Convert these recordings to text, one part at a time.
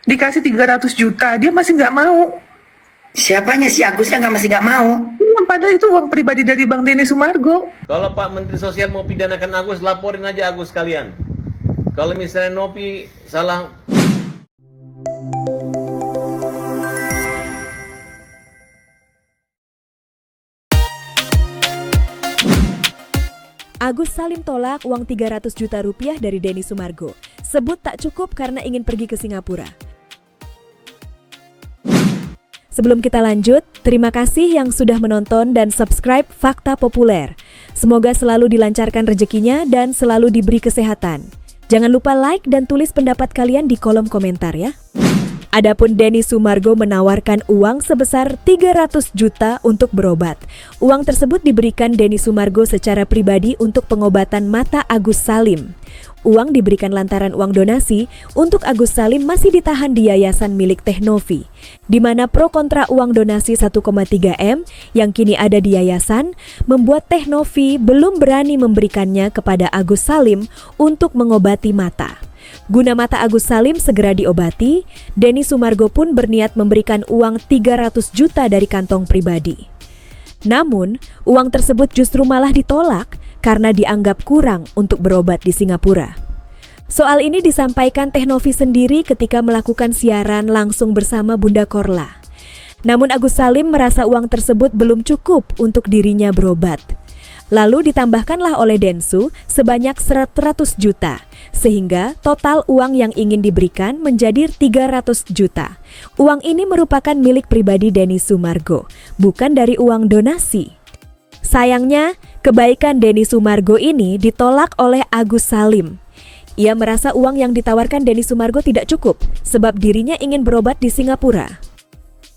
Dikasih 300 juta, dia masih nggak mau. Siapanya si Agusnya masih nggak mau? Padahal itu uang pribadi dari Bang Denny Sumargo. Kalau Pak Menteri Sosial mau pidanakan Agus, laporin aja Agus kalian. Kalau misalnya Nopi salah. Agus Salim tolak uang 300 juta rupiah dari Denny Sumargo. Sebut tak cukup karena ingin pergi ke Singapura. Sebelum kita lanjut, terima kasih yang sudah menonton dan subscribe Fakta Populer. Semoga selalu dilancarkan rezekinya dan selalu diberi kesehatan. Jangan lupa like dan tulis pendapat kalian di kolom komentar ya. Adapun Denny Sumargo menawarkan uang sebesar 300 juta untuk berobat. Uang tersebut diberikan Denny Sumargo secara pribadi untuk pengobatan mata Agus Salim. Uang diberikan lantaran uang donasi untuk Agus Salim masih ditahan di yayasan milik Teknovi, di mana pro kontra uang donasi 1,3 M yang kini ada di yayasan membuat Teknovi belum berani memberikannya kepada Agus Salim untuk mengobati mata. Guna mata Agus Salim segera diobati, Denny Sumargo pun berniat memberikan uang 300 juta dari kantong pribadi. Namun, uang tersebut justru malah ditolak karena dianggap kurang untuk berobat di Singapura. Soal ini disampaikan Teknovi sendiri ketika melakukan siaran langsung bersama Bunda Korla. Namun Agus Salim merasa uang tersebut belum cukup untuk dirinya berobat. Lalu ditambahkanlah oleh Densu sebanyak 100 juta, sehingga total uang yang ingin diberikan menjadi 300 juta. Uang ini merupakan milik pribadi Denny Sumargo, bukan dari uang donasi. Sayangnya, kebaikan Denny Sumargo ini ditolak oleh Agus Salim. Ia merasa uang yang ditawarkan Denny Sumargo tidak cukup, sebab dirinya ingin berobat di Singapura.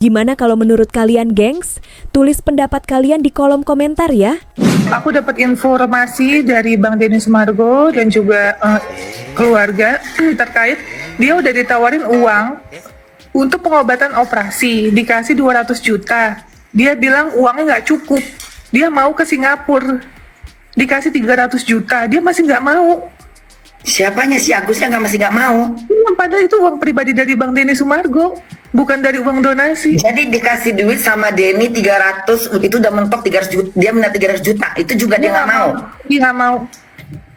Gimana kalau menurut kalian, gengs? Tulis pendapat kalian di kolom komentar ya. Aku dapat informasi dari Bang Denny Sumargo dan juga keluarga terkait dia udah ditawarin uang untuk pengobatan operasi, dikasih 200 juta. Dia bilang uangnya nggak cukup. Dia mau ke Singapura, dikasih 300 juta, dia masih nggak mau. Siapanya si Agusnya masih nggak mau? Padahal itu uang pribadi dari Bang Denny Sumargo, bukan dari uang donasi. Jadi dikasih duit sama Denny 300, itu udah mentok 300 juta, dia minta 300 juta, itu juga dia nggak mau? Dia nggak mau.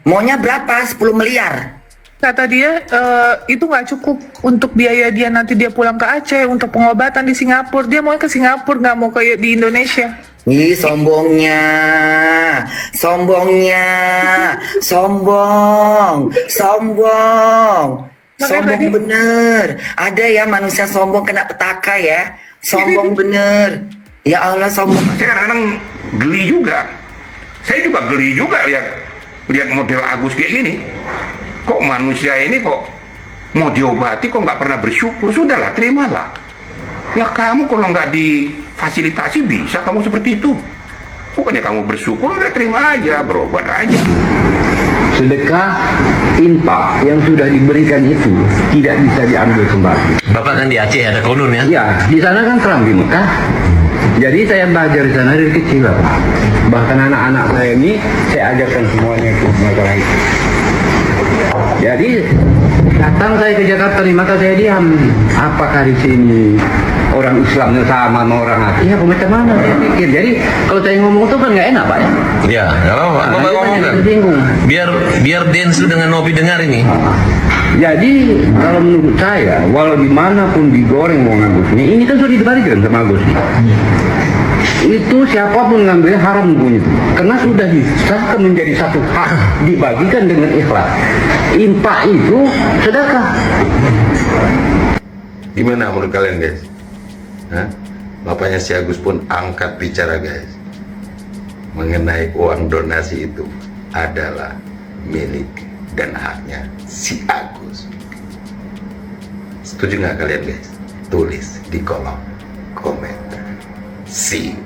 Maunya berapa? 10 miliar? Kata dia itu nggak cukup untuk biaya dia nanti dia pulang ke Aceh untuk pengobatan di Singapura. Dia mau ke Singapura, nggak mau ke di Indonesia. Ih, sombongnya, sombongnya, sombong, sombong, sombong bener. Ada ya manusia sombong kena petaka ya, sombong bener. Ya Allah, sombong. Saya kadang-kadang geli juga. Saya juga geli juga lihat model Agus kayak gini. Kok manusia ini kok mau diobati kok nggak pernah bersyukur? Sudahlah, terimalah. Ya kamu kalau nggak difasilitasi bisa kamu seperti itu. Bukannya kamu bersyukur, udah terima aja, berobat aja. Sedekah infak yang sudah diberikan itu tidak bisa diambil kembali. Bapak kan di Aceh ada konon ya? Ya, di sana kan terang di Mekah. Jadi saya belajar di sana dari kecil, Bapak. Bahkan anak-anak saya ini saya ajarkan semuanya itu masalah itu. Jadi datang saya ke Jakarta nih, maka saya diam. Apakah di sini orang Islamnya sama orang Aceh? Ya, macam mana saya pikir. Jadi kalau saya ngomong itu kan nggak enak, Pak ya. Iya, nggak apa-apa. Bapak ngomong kan? Biar Densu dengan Nopi dengar ini. Jadi kalau menurut saya, walau dimanapun digoreng mau Agus ini kan sudah dibalikan sama Agus. Itu siapapun ngambil haram punya itu, karena sudah disahkan menjadi satu hak, dibagikan dengan ikhlas. Infak itu sedekah. Gimana menurut kalian guys? Hah? Bapaknya si Agus pun angkat bicara guys, mengenai uang donasi itu adalah milik dan haknya si Agus. Setuju nggak kalian guys? Tulis di kolom komentar. See you.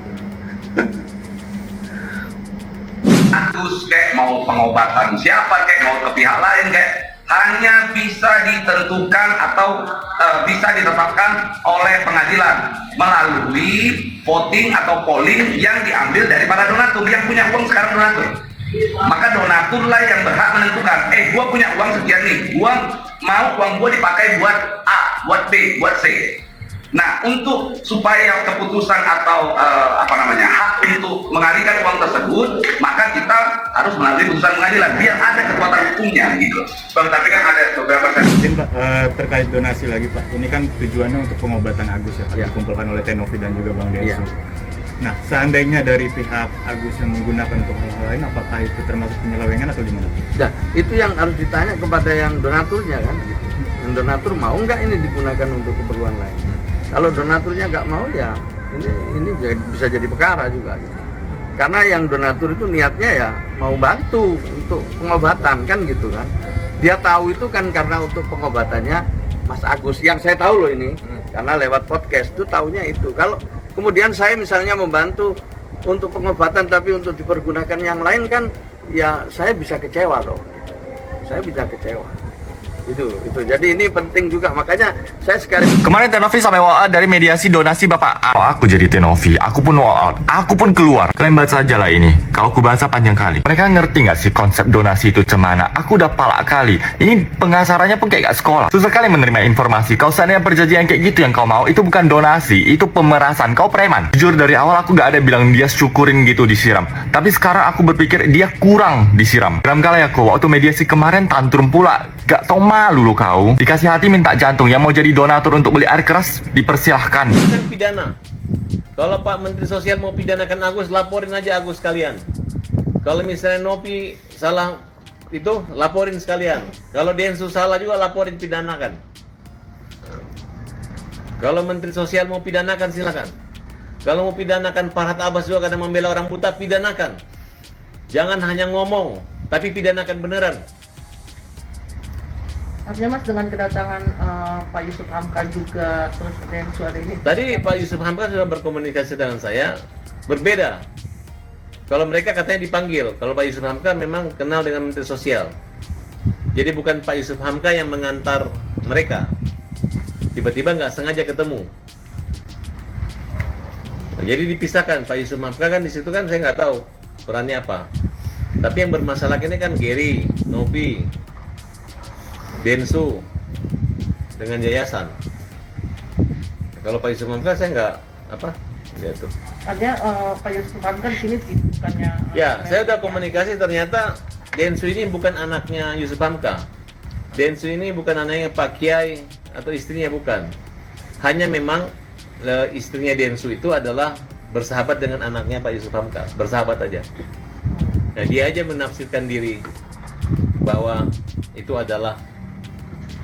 Agus kayak mau pengobatan siapa kayak mau ke pihak lain kayak hanya bisa ditentukan atau bisa ditetapkan oleh pengadilan melalui voting atau polling yang diambil dari para donatur yang punya uang sekarang donatur. Maka donaturlah yang berhak menentukan, gua punya uang sekian nih, gua mau uang gua dipakai buat A. buat B, buat C. Nah, untuk supaya keputusan atau hak untuk mengalihkan uang tersebut, maka kita harus melalui putusan pengadilan biar ada kekuatan hukumnya gitu. Bang, tapi kan ada beberapa Mungkin Pak, terkait donasi lagi Pak, ini kan tujuannya untuk pengobatan Agus ya, Pak, dikumpulkan oleh Tenovi dan juga Bang Densu. Nah, seandainya dari pihak Agus yang menggunakan untuk hal lain, apakah itu termasuk penyelewengan atau gimana? Nah, itu yang harus ditanya kepada yang donaturnya kan. Gitu. Yang donatur mau nggak ini digunakan untuk keperluan lain? Kalau donaturnya nggak mau ya ini bisa jadi perkara juga. Gitu. Karena yang donatur itu niatnya ya mau bantu untuk pengobatan kan gitu kan. Dia tahu itu kan karena untuk pengobatannya Mas Agus. Yang saya tahu loh ini, karena lewat podcast itu taunya itu. Kalau kemudian saya misalnya membantu untuk pengobatan tapi untuk dipergunakan yang lain kan ya saya bisa kecewa loh. Saya bisa kecewa. Itu. Jadi ini penting juga, makanya saya sekali kemarin Tenovi sampai walk out dari mediasi donasi Bapak A. Kalau aku jadi Tenovi, aku pun walk out, aku pun keluar. Kalian baca aja lah ini, kalau aku bahasa panjang kali. Mereka ngerti nggak sih konsep donasi itu cemana? Aku udah palak kali. Ini pengasarannya pun kayak gak sekolah. Susah kali menerima informasi. Kalau seandainya perjanjian kayak gitu yang kau mau, itu bukan donasi, itu pemerasan. Kau preman. Jujur dari awal aku gak ada bilang dia syukurin gitu disiram. Tapi sekarang aku berpikir dia kurang disiram. Dalam kali aku waktu mediasi kemarin tantrum pula. Gak tau malu lo kau. Dikasih hati minta jantung. Yang mau jadi donatur untuk beli air keras dipersilahkan. Kan pidana. Kalau Pak Menteri Sosial mau pidanakan Agus, laporin aja Agus sekalian. Kalau misalnya Nopi salah itu, laporin sekalian. Kalau Densu salah juga, laporin, pidanakan. Kalau Menteri Sosial mau pidanakan, silakan. Kalau mau pidanakan Farhad Abbas juga karena membela orang buta, pidanakan. Jangan hanya ngomong, tapi pidanakan beneran. Artinya Mas dengan kedatangan Pak Yusuf Hamka juga terus Densu hari ini. Tadi Pak Yusuf Hamka sudah berkomunikasi dengan saya, berbeda. Kalau mereka katanya dipanggil, kalau Pak Yusuf Hamka memang kenal dengan Menteri Sosial. Jadi bukan Pak Yusuf Hamka yang mengantar mereka. Tiba-tiba nggak sengaja ketemu. Nah, jadi dipisahkan. Pak Yusuf Hamka kan di situ kan saya nggak tahu perannya apa. Tapi yang bermasalah ini kan Gary, Nopi, Densu dengan yayasan. Kalau Pak Yusuf Hamka saya nggak gitu. Artinya Pak Yusuf Hamka di sini bukannya. Ya, saya udah komunikasi, ternyata Densu ini bukan anaknya Yusuf Hamka. Densu ini bukan anaknya Pak Kiai atau istrinya, bukan. Hanya memang istrinya Densu itu adalah bersahabat dengan anaknya Pak Yusuf Hamka, bersahabat aja. Nah, dia aja menafsirkan diri bahwa itu adalah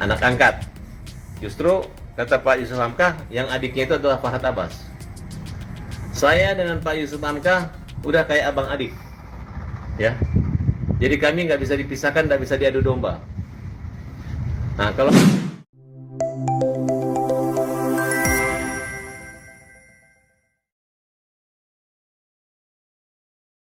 anak angkat. Justru kata Pak Yusuf Hamka, yang adiknya itu adalah Farhad Abbas. Saya dengan Pak Yusuf Hamka udah kayak abang adik, ya. Jadi kami nggak bisa dipisahkan, nggak bisa diadu domba. Nah, kalau